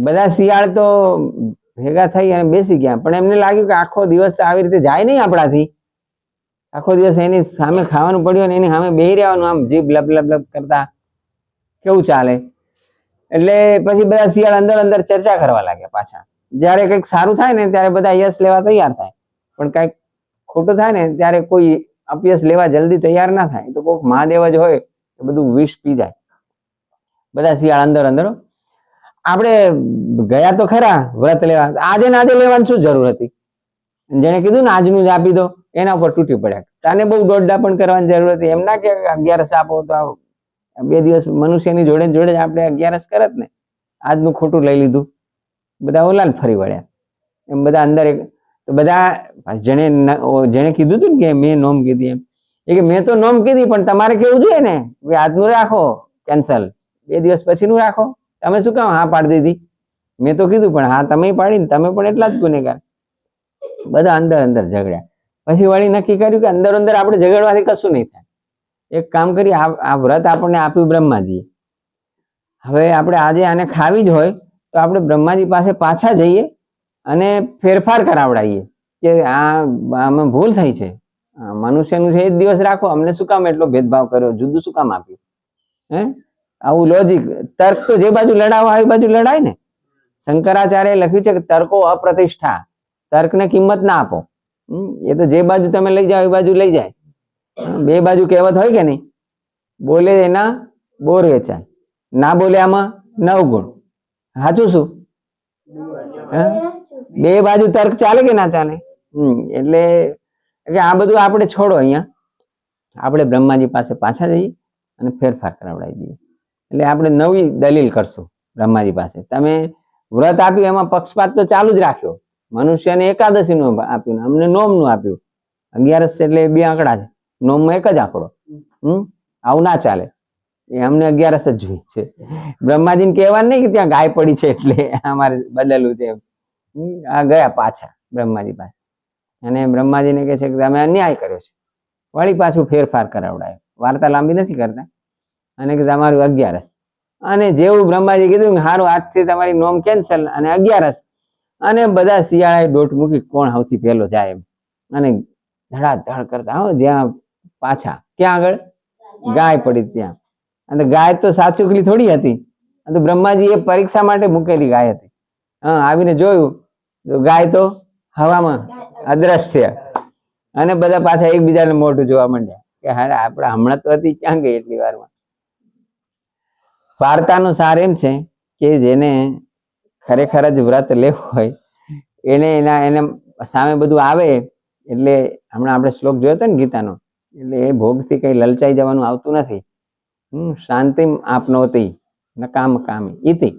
બધા શિયાળ તો ભેગા થઈ અને બેસી ગયા, પણ એમને લાગ્યું કે આખો દિવસ તો આવી રીતે જાય નહીં આપણાથી, આખો દિવસ એની સામે ખાવાનું પડ્યું અને એની સામે બેહી રહેવાનું આમ જીભ લબ લબ લબ કરતા કેવું ચાલે. એટલે પછી બધા શિયાળ અંદર અંદર ચર્ચા કરવા લાગ્યા પાછા. જયારે કંઈક સારું થાય ને ત્યારે બધા યશ લેવા તૈયાર થાય, પણ કંઈક ખોટું થાય ને ત્યારે કોઈ અપયશ લેવા જલ્દી તૈયાર ના થાય. તો કોઈક મહાદેવ જ હોય એ બધું વિષ પી જાય. બધા શિયાળ અંદર અંદર આપણે ગયા તો ખરા વ્રત લેવા, આજે ને આજે લેવાની શું જરૂર હતી? જેને કીધું ને આજનું જ આપી દો એના ઉપર તૂટી પડ્યા. તને બહુ દોડડા પણ કરવાની જરૂર હતી. એમ ના કે 11 આપો તો 2 દિવસ મનુષ્યની જોડે જોડે આપણે 11 કરત ને, આજનું ખોટું લઈ લીધું, બધા ઓલાને ફરી વળ્યા. એમ બધા અંદર તો બધા જેને કીધું હતું ને કે મેં નોમ કીધી, એમ એ કે મેં તો નોમ કીધી પણ તમારે કેવું જોઈએ ને કે આજનું રાખો કેન્સલ, 2 દિવસ પછીનું રાખો. તમે શું કામ હા પાડી દીધી? મેં તો કીધું પણ હા તમે પાડી ને, તમે પણ એટલા જ ગુનેગાર. બધા અંદર અંદર ઝઘડ્યા. પછી વળી નક્કી કર્યું કે અંદર અંદર આપણે ઝઘડવાથી કશું નહીં થાય. એક કામ કરી, આ વ્રત આપણને આપ્યું બ્રહ્માજીએ, હવે આપણે આજે આને ખાવી જ હોય તો આપણે બ્રહ્માજી પાસે પાછા જઈએ અને ફેરફાર કરાવડાવીએ કે આમાં ભૂલ થઈ છે, મનુષ્યનું છે એ જ દિવસ રાખો, અમને શું કામ એટલો ભેદભાવ કર્યો, જુદું શું કામ આપ્યું? આવું લોજિક તર્ક તો જે બાજુ લડાવવા આવી બાજુ લડાય ને. શંકરાચાર્ય લખ્યું છે કે તર્કો અપ્રતિષ્ઠા, તર્કને કિંમત ના આપો. એ તો જે બાજુ તમે લઈ જાઓ એ બાજુ લઈ જાય. 2 બાજુ કહેવત હોય કે નહીં? બોલે એના બોર વેચાય, ના બોલે આમાં 9 ગુણ. સાચું શું? 2 બાજુ તર્ક ચાલે કે ના ચાલે? એટલે આ બધું આપણે છોડો. અહીંયા આપણે બ્રહ્માજી પાસે પાછા જઈએ અને ફેરફાર કરાવડાવી દઈએ. એટલે આપણે નવી દલીલ કરશું બ્રહ્માજી પાસે. તમે વ્રત આપ્યું એમાં પક્ષપાત તો ચાલુ જ રાખ્યો. મનુષ્યને એકાદશીનું આપ્યું, અમને નોમનું આપ્યું. 11 એટલે 2 આંકડા છે, નોમમાં એક જ આંકડો. આવું ના ચાલે. એ અમને 11 જ જોઈએ છે. બ્રહ્માજીને કહેવાનું નહીં કે ત્યાં ગાય પડી છે એટલે અમારે બદલવું છે. આ ગયા પાછા બ્રહ્માજી પાસે અને બ્રહ્માજીને કહે છે કે તમે અન્યાય કર્યો છે. વળી પાછું ફેરફાર કરાવડાયો. વાર્તા લાંબી નથી કરતા. અને કે તમારું 11. અને જેવું બ્રહ્માજી કીધું કે સારું આજથી તમારી નોમ કેન્સલ અને 11. અને બધા શિયાળાએ દોટ મૂકી કોણ સૌથી પહેલો જાય એમ. અને ધડાધડ કરતા જ્યાં પાછા ક્યાં આગળ ગાય પડી ત્યાં. અને ગાય તો સાચુકલી થોડી હતી, તો બ્રહ્માજી એ પરીક્ષા માટે મૂકેલી ગાય હતી. આવીને જોયું તો ગાય તો હવામાં અદ્રશ્ય. અને બધા પાછા એકબીજાને મોઢું જોવા માંડ્યા કે હારે આપણે હમણાં તો હતી, ક્યાં ગઈ એટલી વારમાં. વાર્તાનો સાર એમ છે કે જેને ખરેખર જ વ્રત લેવું હોય એને સામે બધું આવે એટલે હમણાં આપણે શ્લોક જોયો હતો ને ગીતાનો, એટલે એ ભોગથી કઈ લલચાઈ જવાનું આવતું નથી. શાંતિમ આપનોતી ન કામ કામી ઇતિ.